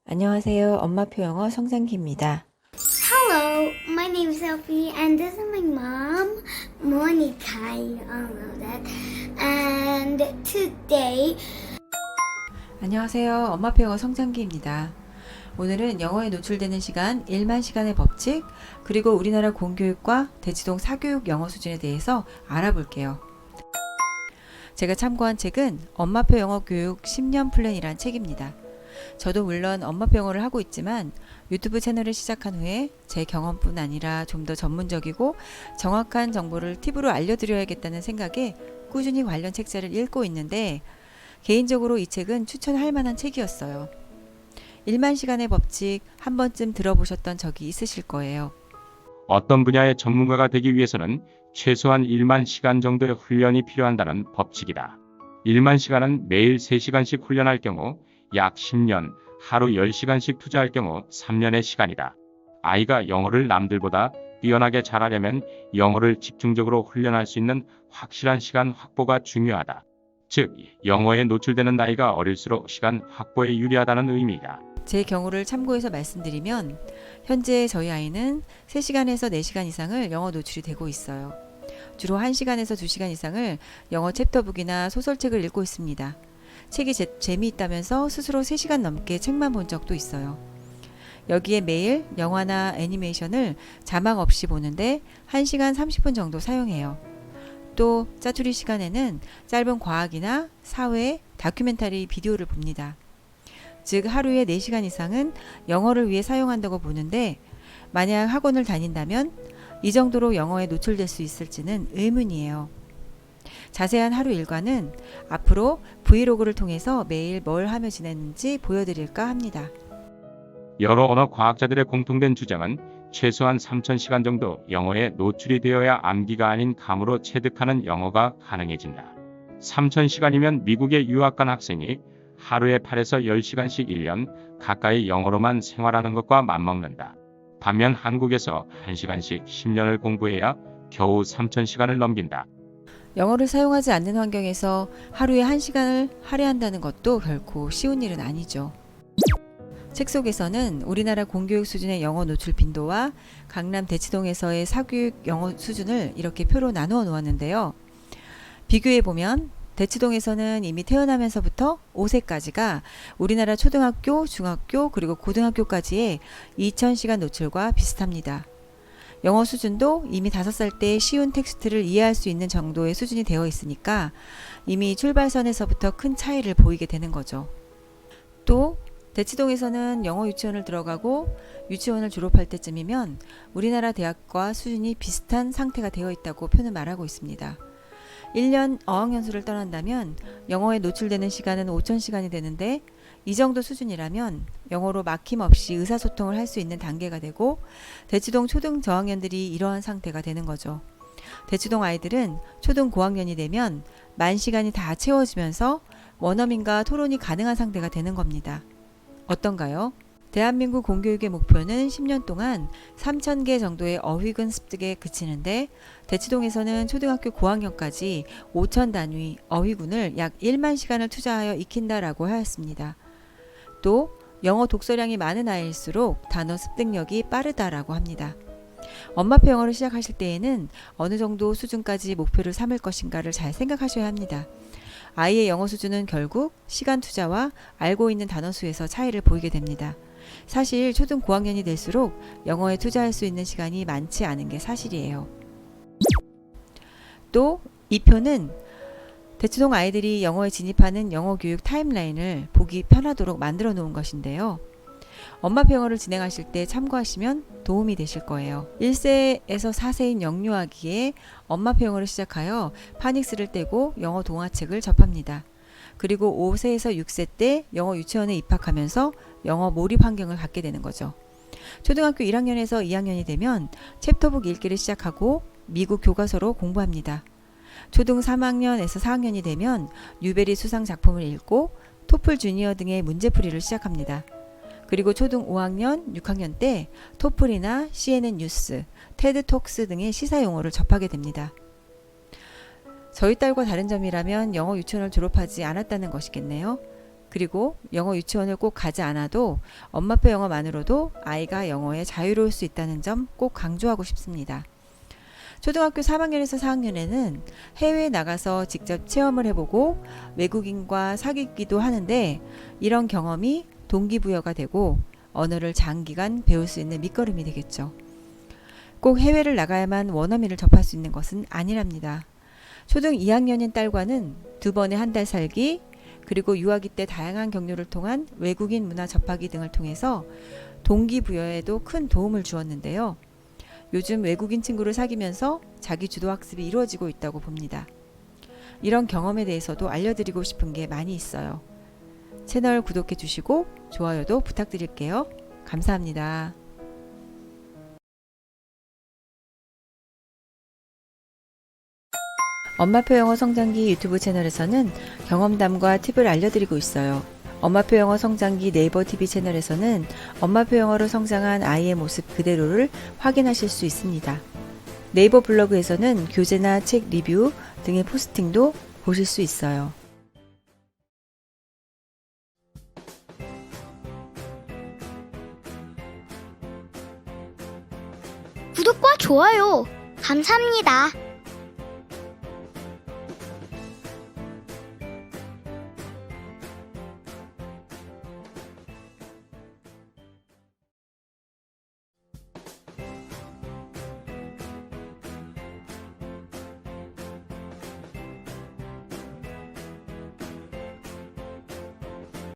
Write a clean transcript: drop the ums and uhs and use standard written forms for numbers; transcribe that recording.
안녕하세요. 엄마표 영어 성장기입니다. Hello, my name is Sophie, and this is my mom, Monica. You all know that. And today, 안녕하세요. 엄마표 영어 성장기입니다. 오늘은 영어에 노출되는 시간 1만 시간의 법칙, 그리고 우리나라 공교육과 대치동 사교육 영어 수준에 대해서 알아볼게요. 제가 참고한 책은 엄마표 영어 교육 10년 플랜이란 책입니다. 저도 물론 엄마표 영어를 하고 있지만 유튜브 채널을 시작한 후에 제 경험뿐 아니라 좀 더 전문적이고 정확한 정보를 팁으로 알려드려야겠다는 생각에 꾸준히 관련 책자를 읽고 있는데 개인적으로 이 책은 추천할 만한 책이었어요. 1만 시간의 법칙 한 번쯤 들어보셨던 적이 있으실 거예요. 어떤 분야의 전문가가 되기 위해서는 최소한 1만 시간 정도의 훈련이 필요한다는 법칙이다. 1만 시간은 매일 3시간씩 훈련할 경우 약 10년, 하루 10시간씩 투자할 경우 3년의 시간이다. 아이가 영어를 남들보다 뛰어나게 잘하려면 영어를 집중적으로 훈련할 수 있는 확실한 시간 확보가 중요하다. 즉, 영어에 노출되는 나이가 어릴수록 시간 확보에 유리하다는 의미이다. 제 경우를 참고해서 말씀드리면 현재 저희 아이는 3시간에서 4시간 이상을 영어 노출이 되고 있어요. 주로 1시간에서 2시간 이상을 영어 챕터북이나 소설책을 읽고 있습니다. 책이 재미있다면서 스스로 3시간 넘게 책만 본 적도 있어요. 여기에 매일 영화나 애니메이션을 자막 없이 보는데 1시간 30분 정도 사용해요. 또 짜투리 시간에는 짧은 과학이나 사회, 다큐멘터리 비디오를 봅니다. 즉 하루에 4시간 이상은 영어를 위해 사용한다고 보는데 만약 학원을 다닌다면 이 정도로 영어에 노출될 수 있을지는 의문이에요. 자세한 하루 일과는 앞으로 브이로그를 통해서 매일 뭘 하며 지냈는지 보여드릴까 합니다. 여러 언어 과학자들의 공통된 주장은 최소한 3,000시간 정도 영어에 노출이 되어야 암기가 아닌 감으로 체득하는 영어가 가능해진다. 3,000시간이면 미국에 유학 간 학생이 하루에 8에서 10시간씩 1년 가까이 영어로만 생활하는 것과 맞먹는다. 반면 한국에서 1시간씩 10년을 공부해야 겨우 3,000시간을 넘긴다. 영어를 사용하지 않는 환경에서 하루에 1시간을 할애한다는 것도 결코 쉬운 일은 아니죠. 책 속에서는 우리나라 공교육 수준의 영어 노출 빈도와 강남 대치동에서의 사교육 영어 수준을 이렇게 표로 나누어 놓았는데요. 비교해보면 대치동에서는 이미 태어나면서부터 5세까지가 우리나라 초등학교, 중학교, 그리고 고등학교까지의 2,000시간 노출과 비슷합니다. 영어 수준도 이미 5살 때 쉬운 텍스트를 이해할 수 있는 정도의 수준이 되어 있으니까 이미 출발선에서부터 큰 차이를 보이게 되는 거죠. 또 대치동에서는 영어 유치원을 들어가고 유치원을 졸업할 때쯤이면 우리나라 대학과 수준이 비슷한 상태가 되어 있다고 표는 말하고 있습니다. 1년 어학연수를 떠난다면 영어에 노출되는 시간은 5,000시간이 되는데 이 정도 수준이라면 영어로 막힘없이 의사소통을 할 수 있는 단계가 되고 대치동 초등 저학년들이 이러한 상태가 되는 거죠. 대치동 아이들은 초등 고학년이 되면 만 시간이 다 채워지면서 원어민과 토론이 가능한 상태가 되는 겁니다. 어떤가요? 대한민국 공교육의 목표는 10년 동안 3,000개 정도의 어휘근 습득에 그치는데 대치동에서는 초등학교 고학년까지 5,000단위 어휘군을 약 1만 시간을 투자하여 익힌다라고 하였습니다. 또 영어 독서량이 많은 아이일수록 단어 습득력이 빠르다라고 합니다. 엄마표 영어를 시작하실 때에는 어느 정도 수준까지 목표를 삼을 것인가를 잘 생각하셔야 합니다. 아이의 영어 수준은 결국 시간 투자와 알고 있는 단어 수에서 차이를 보이게 됩니다. 사실 초등 고학년이 될수록 영어에 투자할 수 있는 시간이 많지 않은 게 사실이에요. 또 이 표는 대치동 아이들이 영어에 진입하는 영어 교육 타임라인을 보기 편하도록 만들어 놓은 것인데요. 엄마표 영어를 진행하실 때 참고하시면 도움이 되실 거예요. 1세에서 4세인 영유아기에 엄마표 영어를 시작하여 파닉스를 떼고 영어 동화책을 접합니다. 그리고 5세에서 6세 때 영어 유치원에 입학하면서 영어 몰입 환경을 갖게 되는 거죠. 초등학교 1학년에서 2학년이 되면 챕터북 읽기를 시작하고 미국 교과서로 공부합니다. 초등 3학년에서 4학년이 되면 뉴베리 수상 작품을 읽고 토플 주니어 등의 문제풀이를 시작합니다. 그리고 초등 5학년, 6학년 때 토플이나 CNN 뉴스, 테드 톡스 등의 시사 용어를 접하게 됩니다. 저희 딸과 다른 점이라면 영어 유치원을 졸업하지 않았다는 것이겠네요. 그리고 영어 유치원을 꼭 가지 않아도 엄마표 영어만으로도 아이가 영어에 자유로울 수 있다는 점 꼭 강조하고 싶습니다. 초등학교 3학년에서 4학년에는 해외에 나가서 직접 체험을 해보고 외국인과 사귀기도 하는데 이런 경험이 동기부여가 되고 언어를 장기간 배울 수 있는 밑거름이 되겠죠. 꼭 해외를 나가야만 원어민을 접할 수 있는 것은 아니랍니다. 초등 2학년인 딸과는 2번의 한 달 살기, 그리고 유아기 때 다양한 경로를 통한 외국인 문화 접하기 등을 통해서 동기부여에도 큰 도움을 주었는데요. 요즘 외국인 친구를 사귀면서 자기 주도 학습이 이루어지고 있다고 봅니다. 이런 경험에 대해서도 알려드리고 싶은 게 많이 있어요. 채널 구독해 주시고 좋아요도 부탁드릴게요. 감사합니다. 엄마표 영어 성장기 유튜브 채널에서는 경험담과 팁을 알려드리고 있어요. 엄마표 영어 성장기 네이버 TV 채널에서는 엄마표 영어로 성장한 아이의 모습 그대로를 확인하실 수 있습니다. 네이버 블로그에서는 교재나 책 리뷰 등의 포스팅도 보실 수 있어요. 구독과 좋아요 감사합니다.